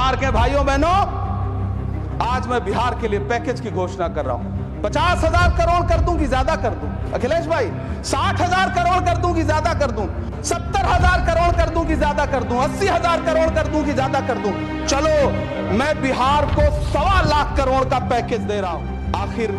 बिहार के भाइयों बहनों, आज मैं बिहार के लिए पैकेज की घोषणा कर रहा हूं। 50,000 करोड़ कर दूं कि ज्यादा कर दूं? अखिलेश भाई, 60,000 करोड़ कर दूं कि ज्यादा कर दूं? 70,000 करोड़ कर दूं कि ज्यादा कर दूं? 80,000 करोड़ कर दूं कि ज्यादा कर दूं? चलो, मैं बिहार को 1.25 लाख करोड़ का पैकेज दे रहा हूं। आखिर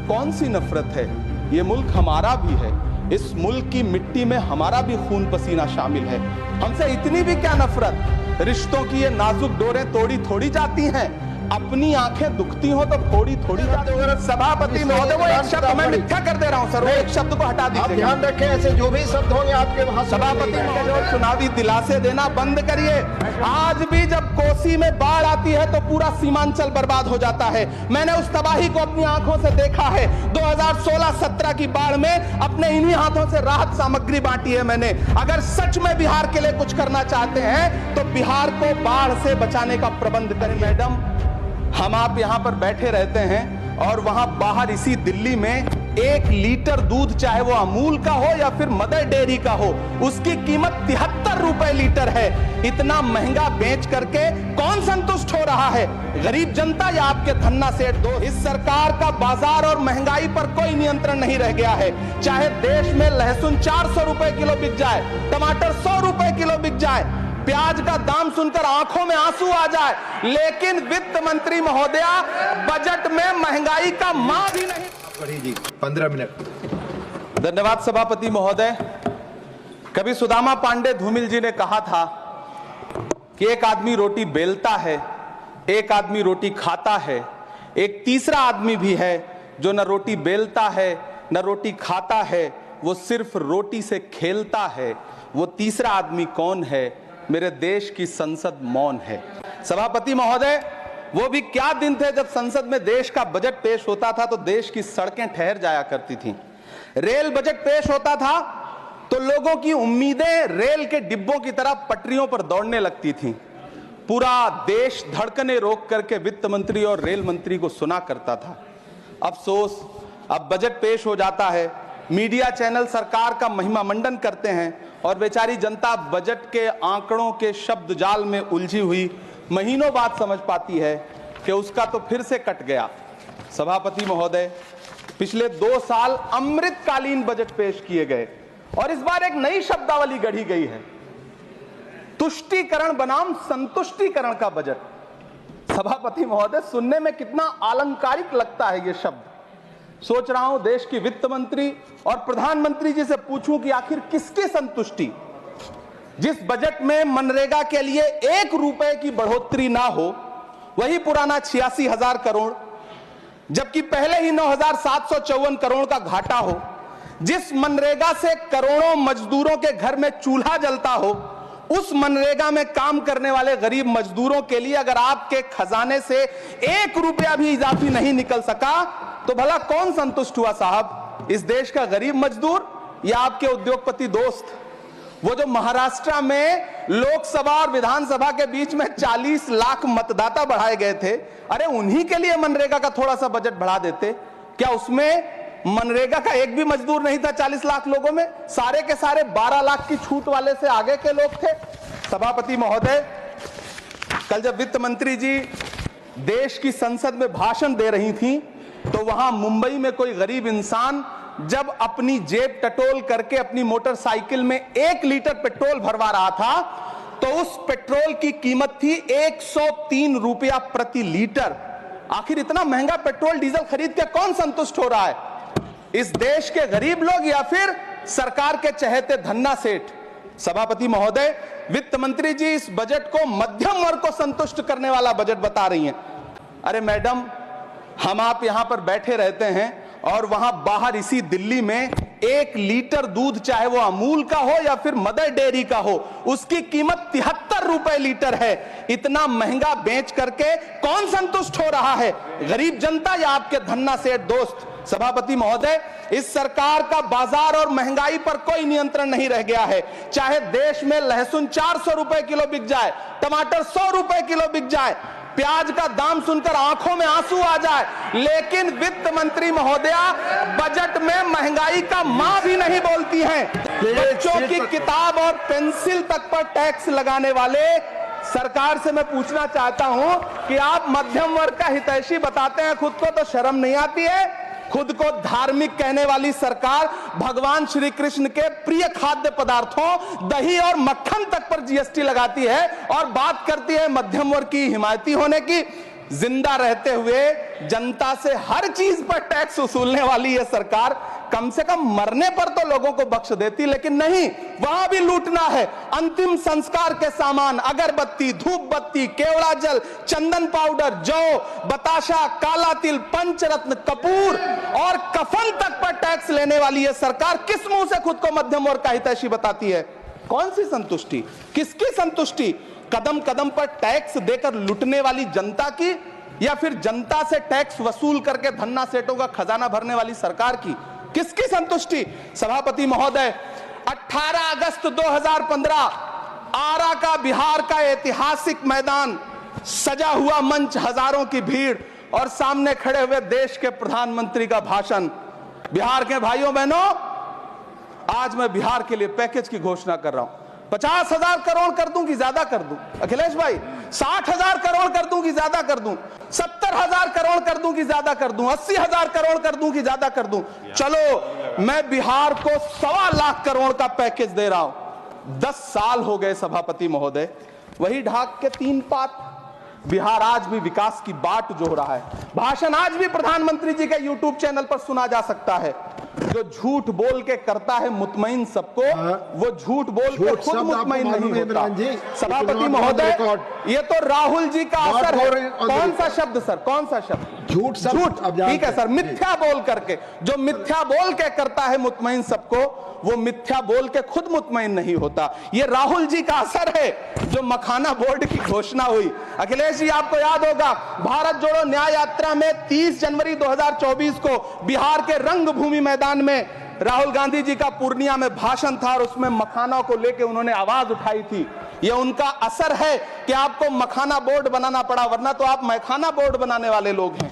कौन सी नफरत है? ये मुल्क हमारा भी है, इस मुल्क की मिट्टी में हमारा भी खून पसीना शामिल है। हमसे इतनी भी क्या नफरत? रिश्तों की ये नाजुक डोरें तोड़ी थोड़ी जाती हैं, अपनी आंखें दुखती हो तो थोड़ी थोड़ी जाती हैं। सभापति महोदय, वो एक शब्द मैं मिथ्या कर दे रहा हूं सर, वो एक शब्द को हटा दीजिए। ध्यान रखें, ऐसे जो भी शब्द होंगे आपके वहां। सभापति महोदय, चुनावी दिलासे देना बंद करिए। आज भी जब कोसी में बाढ़ आती है तो पूरा सीमांचल बर्बाद हो जाता है। मैंने उस तबाही को अपनी आंखों से देखा है। 2016-17 की बाढ़ में अपने इन्हीं हाथों से राहत सामग्री बांटी है मैंने। अगर सच में बिहार के लिए कुछ करना चाहते हैं तो बिहार को बाढ़ से बचाने का प्रबंध करें। मैडम, हम आप यहां पर बैठे रहते हैं और वहां बाहर इसी दिल्ली में 1 लीटर दूध, चाहे वो अमूल का हो या फिर मदर डेयरी का हो, उसकी कीमत 73 रुपए लीटर है। इतना महंगा बेच करके कौन संतुष्ट हो रहा है? गरीब जनता या आपके धन्ना सेठ दो? इस सरकार का बाजार और महंगाई पर कोई नियंत्रण नहीं रह गया है। चाहे देश में लहसुन 400 रुपए किलो बिक जाए, टमाटर 100 रुपए किलो बिक जाए, प्याज का दाम सुनकर आंखों में आंसू आ जाए, लेकिन वित्त मंत्री महोदया बजट में महंगाई का मां भी नहीं। जी 15 मिनट। धन्यवाद सभापति महोदय। कभी सुदामा पांडे धूमिल जी ने कहा था कि एक आदमी रोटी बेलता है, एक आदमी रोटी खाता है, एक तीसरा आदमी भी है जो न रोटी बेलता है न रोटी खाता है, वो सिर्फ रोटी से खेलता है। वो तीसरा आदमी कौन है? मेरे देश की संसद मौन है। सभापति महोदय, वो भी क्या दिन थे जब संसद में देश का बजट पेश होता था तो देश की सड़कें ठहर जाया करती थीं। रेल बजट पेश होता था तो लोगों की उम्मीदें रेल के डिब्बों की तरह पटरियों पर दौड़ने लगती थीं। पूरा देश धड़कने रोक करके वित्त मंत्री और रेल मंत्री को सुना करता था। अफसोस, अब बजट पेश हो जाता है, मीडिया चैनल सरकार का महिमा मंडन करते हैं और बेचारी जनता बजट के आंकड़ों के शब्द जाल में उलझी हुई महीनों बाद समझ पाती है कि उसका तो फिर से कट गया। सभापति महोदय, पिछले 2 साल अमृतकालीन बजट पेश किए गए और इस बार एक नई शब्दावली गढ़ी गई है, तुष्टीकरण बनाम संतुष्टीकरण का बजट। सभापति महोदय, सुनने में कितना अलंकारिक लगता है ये शब्द। सोच रहा हूं देश की वित्त मंत्री और प्रधानमंत्री जी से पूछूं कि आखिर किसकी संतुष्टि? जिस बजट में मनरेगा के लिए 1 रुपए की बढ़ोतरी ना हो, वही पुराना 86,000 करोड़, जबकि पहले ही 9,754 करोड़ का घाटा हो, जिस मनरेगा से करोड़ों मजदूरों के घर में चूल्हा जलता हो, उस मनरेगा में काम करने वाले गरीब मजदूरों के लिए अगर आपके खजाने से 1 रुपया भी इजाफी नहीं निकल सका तो भला कौन संतुष्ट हुआ साहब? इस देश का गरीब मजदूर या आपके उद्योगपति दोस्त? वो जो महाराष्ट्र में लोकसभा और विधानसभा के बीच में 40 लाख मतदाता बढ़ाए गए थे, अरे उन्हीं के लिए मनरेगा का थोड़ा सा बजट बढ़ा देते। क्या उसमें मनरेगा का एक भी मजदूर नहीं था 40 लाख लोगों में? सारे के सारे 12 लाख की छूट वाले से आगे के लोग थे। सभापति महोदय, कल जब वित्त मंत्री जी देश की संसद में भाषण दे रही थी तो वहां मुंबई में कोई गरीब इंसान जब अपनी जेब टटोल करके अपनी मोटरसाइकिल में 1 लीटर पेट्रोल भरवा रहा था तो उस पेट्रोल की कीमत थी 103 रुपया प्रति लीटर। आखिर इतना महंगा पेट्रोल डीजल खरीद के कौन संतुष्ट हो रहा है? इस देश के गरीब लोग या फिर सरकार के चहेते धन्ना सेठ? सभापति महोदय, वित्त मंत्री जी इस बजट को मध्यम वर्ग को संतुष्ट करने वाला बजट बता रही हैं। अरे मैडम, हम आप यहां पर बैठे रहते हैं और वहां बाहर इसी दिल्ली में 1 लीटर दूध, चाहे वो अमूल का हो या फिर मदर डेयरी का हो, उसकी कीमत 73 रुपए लीटर है। इतना महंगा बेच करके कौन संतुष्ट हो रहा है? गरीब जनता या आपके धन्ना सेठ दोस्त? सभापति महोदय, इस सरकार का बाजार और महंगाई पर कोई नियंत्रण नहीं रह गया है। चाहे देश में लहसुन 400 रुपए किलो बिक जाए, टमाटर 100 रुपए किलो बिक जाए, प्याज का दाम सुनकर आंखों में आंसू आ जाए, लेकिन वित्त मंत्री महोदया बजट में महंगाई का मां भी नहीं बोलती हैं। बच्चों की किताब और पेंसिल तक पर टैक्स लगाने वाले सरकार से मैं पूछना चाहता हूं कि आप मध्यम वर्ग का हितैषी बताते हैं खुद को, तो शर्म नहीं आती है? खुद को धार्मिक कहने वाली सरकार भगवान श्री कृष्ण के प्रिय खाद्य पदार्थों दही और मक्खन तक पर जीएसटी लगाती है और बात करती है मध्यम वर्ग की हिमायती होने की। जिंदा रहते हुए जनता से हर चीज पर टैक्स वसूलने वाली यह सरकार कम से कम मरने पर तो लोगों को बख्श देती, लेकिन नहीं, वहां भी लूटना है। अंतिम संस्कार के सामान, अगरबत्ती, धूप बत्ती, केवड़ा जल, चंदन पाउडर, जौ, बताशा, काला तिल, पंचरत्न, कपूर और कफन तक पर टैक्स लेने वाली यह सरकार किस मुंह से खुद को मध्यम वर्ग का हितैषी बताती है? कौन सी संतुष्टि, किसकी संतुष्टि? कदम कदम पर टैक्स देकर लूटने वाली जनता की, या फिर जनता से टैक्स वसूल करके धन्ना सेठों का खजाना भरने वाली सरकार की? किसकी संतुष्टि? सभापति महोदय, 18 अगस्त 2015 आरा का बिहार का ऐतिहासिक मैदान, सजा हुआ मंच, हजारों की भीड़ और सामने खड़े हुए देश के प्रधानमंत्री का भाषण। बिहार के भाइयों बहनों, आज मैं बिहार के लिए पैकेज की घोषणा कर रहा हूं। 50,000 करोड़ कर दूं कि ज्यादा कर दूं? अखिलेश भाई, 60,000 करोड़ कर दूं कि ज्यादा कर दूं? 70,000 करोड़ कर दूं कि ज्यादा कर दूं? 80,000 करोड़ कर दूं कि ज्यादा कर दूं? चलो, मैं बिहार को 1.25 लाख करोड़ का पैकेज दे रहा हूं। 10 साल हो गए सभापति महोदय, वही ढाक के 3 पात। बिहार आज भी विकास की बाट जो रहा है। भाषण आज भी प्रधानमंत्री जी के यूट्यूब चैनल पर सुना जा सकता है। जो झूठ बोल के करता है मुतमईन सबको, वो झूठ बोल के खुद मुतमईन नहीं होता। सभापति महोदय, ये तो राहुल जी का असर है। कौन सा शब्द सर, कौन सा शब्द? झूठ। ठीक है सर, मिथ्या बोल करके, जो मिथ्या बोल के करता है मुतमईन सबको, वो मिथ्या बोल के खुद मुतमईन नहीं होता। ये राहुल जी का असर है। जो मखाना बोर्ड की घोषणा हुई, अखिलेश जी आपको याद होगा, भारत जोड़ो न्याय यात्रा में 30 जनवरी 2024 को बिहार के रंगभूमि मैदान में राहुल गांधी जी का पूर्णिया में भाषण था और उसमें मखाना को लेकर उन्होंने आवाज उठाई थी। यह उनका असर है कि आपको मखाना बोर्ड बनाना पड़ा, वरना तो आप मैखाना बोर्ड बनाने वाले लोग हैं।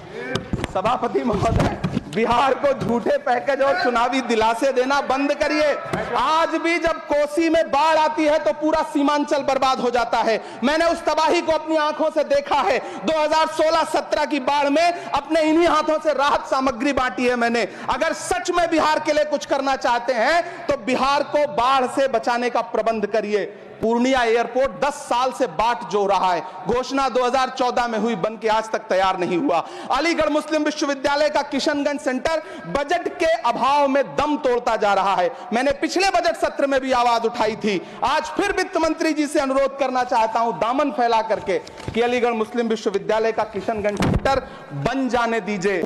सभापति महोदय, बिहार को झूठे पैकेज और चुनावी दिलासे देना बंद करिए। आज भी जब कोसी में बाढ़ आती है तो पूरा सीमांचल बर्बाद हो जाता है। मैंने उस तबाही को अपनी आंखों से देखा है। 2016-17 की बाढ़ में अपने इन्हीं हाथों से राहत सामग्री बांटी है मैंने। अगर सच में बिहार के लिए कुछ करना चाहते हैं तो बिहार को बाढ़ से बचाने का प्रबंध करिए। पूर्णिया एयरपोर्ट 10 साल से बाट जो रहा है, घोषणा 2014 में हुई, बन के आज तक तैयार नहीं हुआ। अलीगढ़ मुस्लिम विश्वविद्यालय का किशनगंज सेंटर बजट के अभाव में दम तोड़ता जा रहा है। मैंने पिछले बजट सत्र में भी आवाज उठाई थी। आज फिर वित्त मंत्री जी से अनुरोध करना चाहता हूं, दामन फैला करके, कि अलीगढ़ मुस्लिम विश्वविद्यालय का किशनगंज सेंटर बन जाने दीजिए।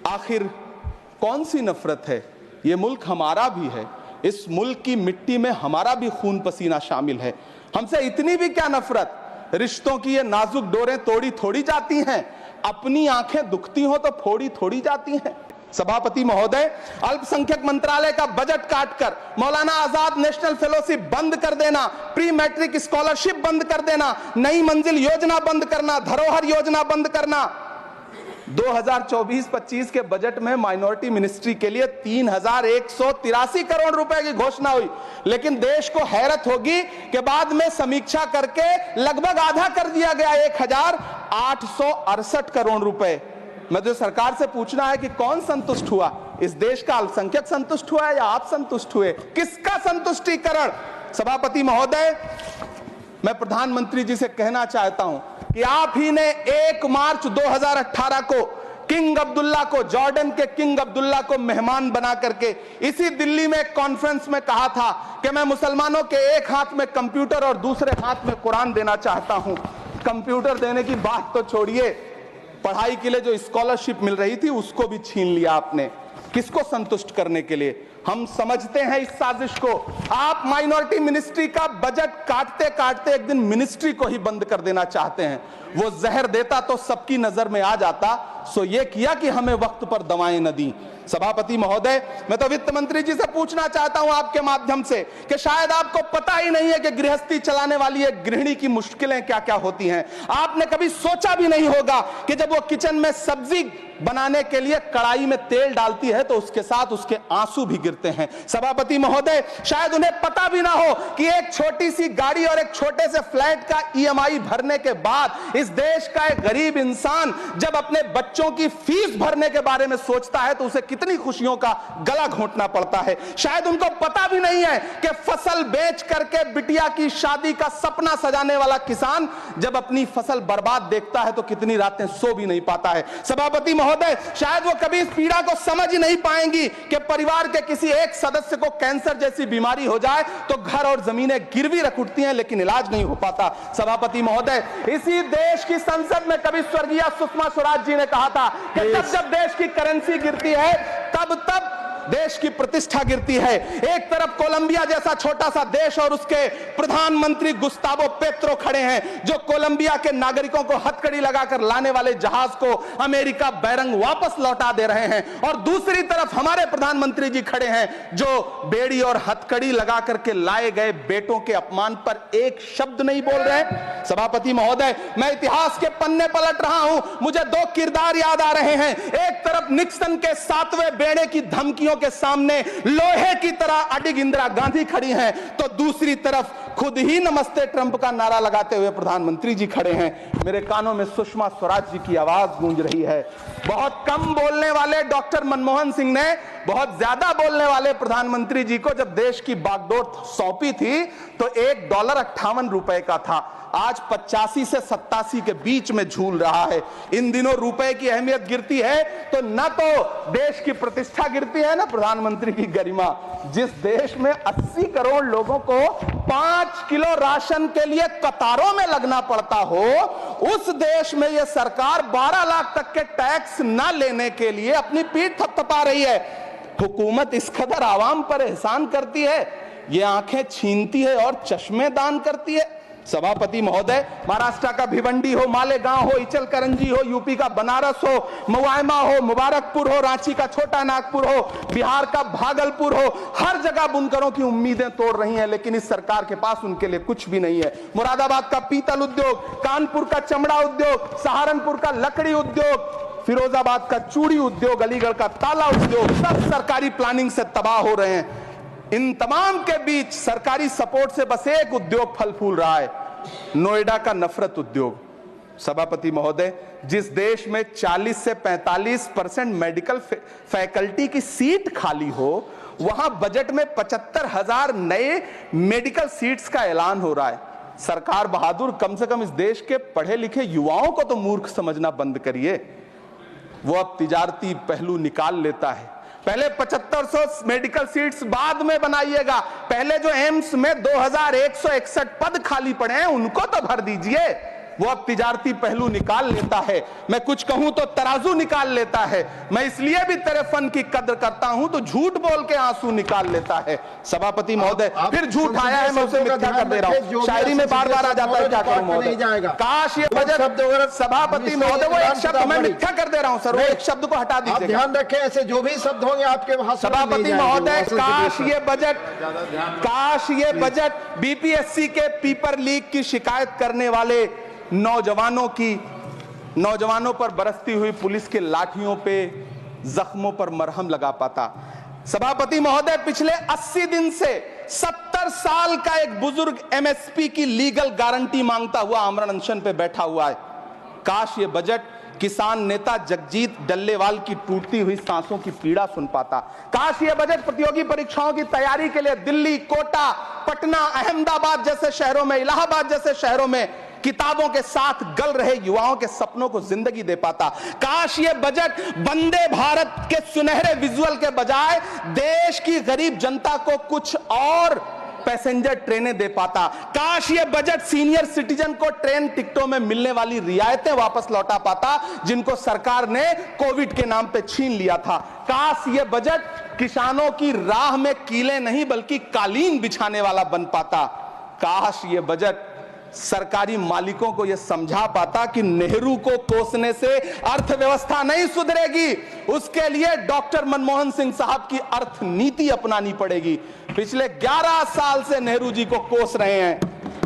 आखिर कौन सी नफरत है? यह मुल्क हमारा भी है। इस मुल्क की मिट्टी में हमारा भी खून पसीना शामिल है। हमसे इतनी भी क्या नफरत? रिश्तों की ये नाजुक डोरें तोड़ी थोड़ी जाती हैं। अपनी आंखें दुखती हो तो फोड़ी थोड़ी जाती हैं। सभापति महोदय, अल्पसंख्यक मंत्रालय का बजट काटकर मौलाना आजाद नेशनल फेलोशिप बंद कर देना, प्री मैट्रिक स्कॉलरशिप बंद कर देना, नई मंजिल योजना बंद करना, धरोहर योजना बंद करना। 2024-25 के बजट में माइनॉरिटी मिनिस्ट्री के लिए 3,183 करोड़ रुपए की घोषणा हुई, लेकिन देश को हैरत होगी कि बाद में समीक्षा करके लगभग आधा कर दिया गया, 1,868 करोड़ रुपए। मैं तो सरकार से पूछना है कि कौन संतुष्ट हुआ? इस देश का अल्पसंख्यक संतुष्ट हुआ या आप संतुष्ट हुए? किसका संतुष्टिकरण? सभापति महोदय, मैं प्रधानमंत्री जी से कहना चाहता हूं कि आप ही ने 1 मार्च 2018 को किंग अब्दुल्ला को, जॉर्डन के किंग अब्दुल्ला को मेहमान बना करके इसी दिल्ली में एक कॉन्फ्रेंस में कहा था कि मैं मुसलमानों के एक हाथ में कंप्यूटर और दूसरे हाथ में कुरान देना चाहता हूं। कंप्यूटर देने की बात तो छोड़िए, पढ़ाई के लिए जो स्कॉलरशिप मिल रही थी उसको भी छीन लिया आपने। किसको संतुष्ट करने के लिए? हम समझते हैं इस साजिश को। आप माइनॉरिटी मिनिस्ट्री का बजट काटते काटते एक दिन मिनिस्ट्री को ही बंद कर देना चाहते हैं। वो जहर देता तो सबकी नजर में आ जाता, सो ये किया कि हमें वक्त पर दवाएं न दी। सभापति महोदय, मैं तो वित्त मंत्री जी से पूछना चाहता हूं आपके माध्यम से कि शायद आपको पता ही नहीं है कि गृहस्थी चलाने वाली एक गृहिणी की मुश्किलें क्या क्या होती हैं। आपने कभी सोचा भी नहीं होगा कि जब वो किचन में सब्जी बनाने के लिए कड़ाई में तेल डालती है तो उसके साथ उसके आंसू भी गिरते हैं। सभापति महोदय, शायद उन्हें पता भी ना हो कि एक छोटी सी गाड़ी और एक छोटे से फ्लैट का ईएमआई भरने के बाद इस देश का एक गरीब इंसान जब अपने बच्चों की फीस भरने के बारे में सोचता है तो उसे कितनी खुशियों का गला घोंटना पड़ता है। शायद उनको पता भी नहीं है कि फसल बेच करके बिटिया की शादी का सपना सजाने वाला किसान जब अपनी फसल बर्बाद देखता है तो कितनी रातें सो भी नहीं पाता है। सभापति महोदय, शायद वो कभी इस पीड़ा को समझ ही नहीं पाएंगी कि परिवार के किसी एक सदस्य को कैंसर जैसी बीमारी हो जाए तो घर और जमीनें गिरवी रख उठती हैं लेकिन इलाज नहीं हो पाता। सभापति महोदय, इसी देश की संसद में कभी स्वर्गीय सुषमा स्वराज जी ने कहा था कि जब देश की करेंसी गिरती है तब देश की प्रतिष्ठा गिरती है। एक तरफ कोलंबिया जैसा छोटा सा देश और उसके प्रधानमंत्री गुस्तावो पेत्रो खड़े हैं जो कोलंबिया के नागरिकों को हथकड़ी लगाकर लाने वाले जहाज को अमेरिका बैरंग वापस लौटा दे रहे हैं, और दूसरी तरफ हमारे प्रधानमंत्री जी खड़े हैं जो बेड़ी और हथकड़ी लगा करके लाए गए बेटों के अपमान पर एक शब्द नहीं बोल रहे। सभापति महोदय, मैं इतिहास के पन्ने पलट रहा हूं, मुझे दो किरदार याद आ रहे हैं। एक तरफ निक्सन के 7वें बेड़े की धमकियों के सामने लोहे की तरह अडिग इंदिरा गांधी खड़ी हैं, तो दूसरी तरफ खुद ही नमस्ते ट्रंप का नारा लगाते हुए प्रधानमंत्री जी खड़े हैं। मेरे कानों में सुषमा स्वराज जी की आवाज गूंज रही है। बहुत कम बोलने वाले डॉक्टर मनमोहन सिंह ने बहुत ज्यादा बोलने वाले प्रधानमंत्री जी को जब देश की बागडोर सौंपी थी तो $1.58 का था, आज 85 से 87 के बीच में झूल रहा है। इन दिनों रुपए की अहमियत गिरती है तो न तो देश की प्रतिष्ठा गिरती है, ना प्रधानमंत्री की गरिमा। जिस देश में 80 करोड़ लोगों को 5 किलो राशन के लिए कतारों में लगना पड़ता हो, उस देश में यह सरकार 12 लाख तक के टैक्स न लेने के लिए अपनी पीठ थपथपा रही है। हुकूमत इस कदर आवाम पर एहसान करती है, ये आंखें छीनती है और चश्मे दान करती है। सभापति महोदय, महाराष्ट्र का भिवंडी हो, मालेगांव हो, इचलकरंजी हो, यूपी का बनारस हो, मुआयमा हो, मुबारकपुर हो, रांची का छोटा नागपुर हो, बिहार का भागलपुर हो, हर जगह बुनकरों की उम्मीदें तोड़ रही हैं, लेकिन इस सरकार के पास उनके लिए कुछ भी नहीं है। मुरादाबाद का पीतल उद्योग, कानपुर का चमड़ा उद्योग, सहारनपुर का लकड़ी उद्योग, फिरोजाबाद का चूड़ी उद्योग, अलीगढ़ का ताला उद्योग, सब सरकारी प्लानिंग से तबाह हो रहे हैं। इन तमाम के बीच सरकारी सपोर्ट से बस एक उद्योग फल फूल रहा है, नोएडा का नफरत उद्योग। सभापति महोदय, जिस देश में 40 से 45% मेडिकल फैकल्टी की सीट खाली हो, वहां बजट में 75,000 नए मेडिकल सीट्स का ऐलान हो रहा है। सरकार बहादुर, कम से कम इस देश के पढ़े लिखे युवाओं को तो मूर्ख समझना बंद करिए। वो अब तिजारती पहलू निकाल लेता है। पहले 7500 मेडिकल सीट्स बाद में बनाइएगा, पहले जो एम्स में 2161 पद खाली पड़े हैं उनको तो भर दीजिए। वो अब तिजारती पहलू निकाल लेता है, मैं कुछ कहूं तो तराजू निकाल लेता है। मैं इसलिए भी तेरे फन की कद्र करता हूं तो झूठ बोल के आंसू निकाल लेता है। सभापति महोदय, फिर झूठ आया है, मैं उसे मिथ्या कर दे रहा हूं। शायरी में बार बार आ जाता है, क्या करूं महोदय। काश ये बजट, सभापति महोदय, वो एक शब्द मैं मिथ्या कर दे रहा हूं सर, वो एक शब्द को हटा दीजिए। ध्यान रखें, ऐसे जो भी शब्द होंगे आपके वहां। सभापति महोदय, काश ये बजट बीपीएससी के पेपर लीक की शिकायत करने वाले नौजवानों पर बरसती हुई पुलिस के लाठियों पे, जख्मों पर मरहम लगा पाता। सभापति महोदय, पिछले 80 दिन से 70 साल का एक बुजुर्ग एमएसपी की लीगल गारंटी मांगता हुआ आमरण अनशन पे बैठा हुआ है। काश ये बजट किसान नेता जगजीत डल्लेवाल की टूटती हुई सांसों की पीड़ा सुन पाता। काश ये बजट प्रतियोगी परीक्षाओं की तैयारी के लिए दिल्ली, कोटा, पटना, अहमदाबाद जैसे शहरों में, इलाहाबाद जैसे शहरों में किताबों के साथ गल रहे युवाओं के सपनों को जिंदगी दे पाता। काश ये बजट वंदे भारत के सुनहरे विजुअल के बजाय देश की गरीब जनता को कुछ और पैसेंजर ट्रेनें दे पाता। काश ये बजट सीनियर सिटीजन को ट्रेन टिकटों में मिलने वाली रियायतें वापस लौटा पाता जिनको सरकार ने कोविड के नाम पे छीन लिया था। काश ये बजट किसानों की राह में कीले नहीं बल्कि कालीन बिछाने वाला बन पाता। काश ये बजट सरकारी मालिकों को यह समझा पाता कि नेहरू को कोसने से अर्थव्यवस्था नहीं सुधरेगी, उसके लिए डॉक्टर मनमोहन सिंह साहब की अर्थ नीति अपनानी पड़ेगी। पिछले 11 साल से नेहरू जी को कोस रहे हैं,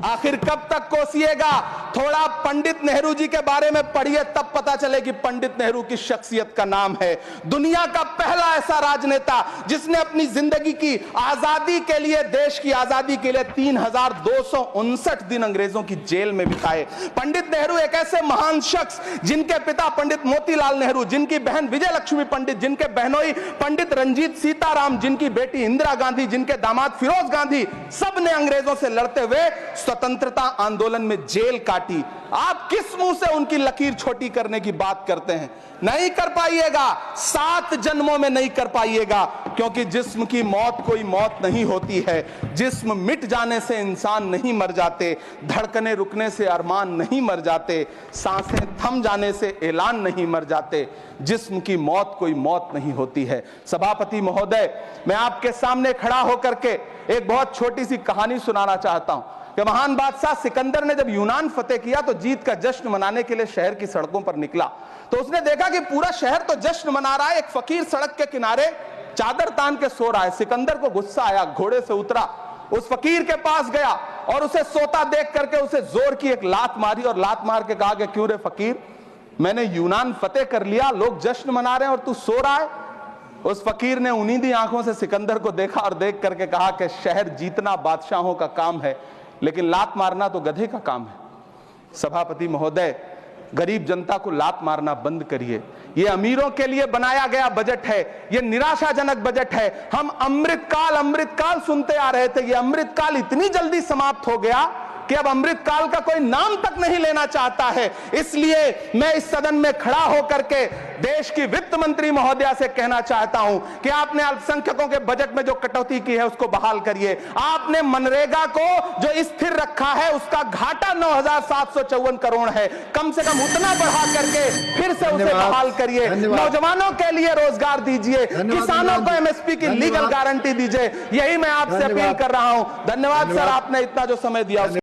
आखिर कब तक कोसिएगा? थोड़ा पंडित नेहरू जी के बारे में पढ़िए, तब पता चले कि पंडित नेहरू की शख्सियत का नाम है। दुनिया का पहला ऐसा राजनेता जिसने अपनी जिंदगी की आजादी के लिए, देश की आजादी के लिए 3259 दिन अंग्रेजों की जेल में बिताए। पंडित नेहरू एक ऐसे महान शख्स जिनके पिता पंडित मोतीलाल नेहरू, जिनकी बहन विजय लक्ष्मी पंडित, जिनके बहनोई पंडित रंजीत सीताराम, जिनकी बेटी इंदिरा गांधी, जिनके दामाद फिरोज गांधी, सब ने अंग्रेजों से लड़ते हुए स्वतंत्रता आंदोलन में जेल काटी। आप किस मुंह से उनकी लकीर छोटी करने की बात करते हैं? नहीं कर पाइएगा, 7 जन्मों में नहीं कर पाइएगा, क्योंकि जिस्म की मौत कोई मौत नहीं होती है। जिस्म मिट जाने से इंसान नहीं मर जाते, धड़कने रुकने से अरमान नहीं मर जाते, सांसें थम जाने से ऐलान नहीं मर जाते। जिस्म की मौत कोई मौत नहीं होती है। सभापति महोदय, मैं आपके सामने खड़ा होकर के एक बहुत छोटी सी कहानी सुनाना चाहता हूं कि महान बादशाह सिकंदर ने जब यूनान फतेह किया तो जीत का जश्न मनाने के लिए शहर की सड़कों पर निकला। तो उसने देखा कि पूरा शहर तो जश्न मना रहा है, एक फकीर सड़क के किनारे चादर तान के सो रहा है। सिकंदर को गुस्सा आया, घोड़े से उतरा, उस फकीर के पास गया और उसे सोता देख करके उसे जोर की एक लात मारी और लात मार के कहा कि क्यों रे फकीर, मैंने यूनान फतेह कर लिया, लोग जश्न मना रहे हैं और तू सो रहा है। उस फकीर ने उन्नीदी आंखों से सिकंदर को देखा और देख करके कहा कि शहर जीतना बादशाहों का काम है, लेकिन लात मारना तो गधे का काम है। सभापति महोदय, गरीब जनता को लात मारना बंद करिए। ये अमीरों के लिए बनाया गया बजट है, ये निराशाजनक बजट है। हम अमृतकाल सुनते आ रहे थे, ये अमृतकाल इतनी जल्दी समाप्त हो गया कि अब अमृतकाल का कोई नाम तक नहीं लेना चाहता है। इसलिए मैं इस सदन में खड़ा होकर के देश की वित्त मंत्री महोदया से कहना चाहता हूं कि आपने अल्पसंख्यकों के बजट में जो कटौती की है उसको बहाल करिए। आपने मनरेगा को जो स्थिर रखा है उसका घाटा 9,754 करोड़ है, कम से कम उतना बढ़ा करके फिर से उसे बहाल करिए। नौजवानों के लिए रोजगार दीजिए, किसानों को एमएसपी की लीगल गारंटी दीजिए। यही मैं आपसे अपील कर रहा हूं। धन्यवाद सर, आपने इतना जो समय दिया।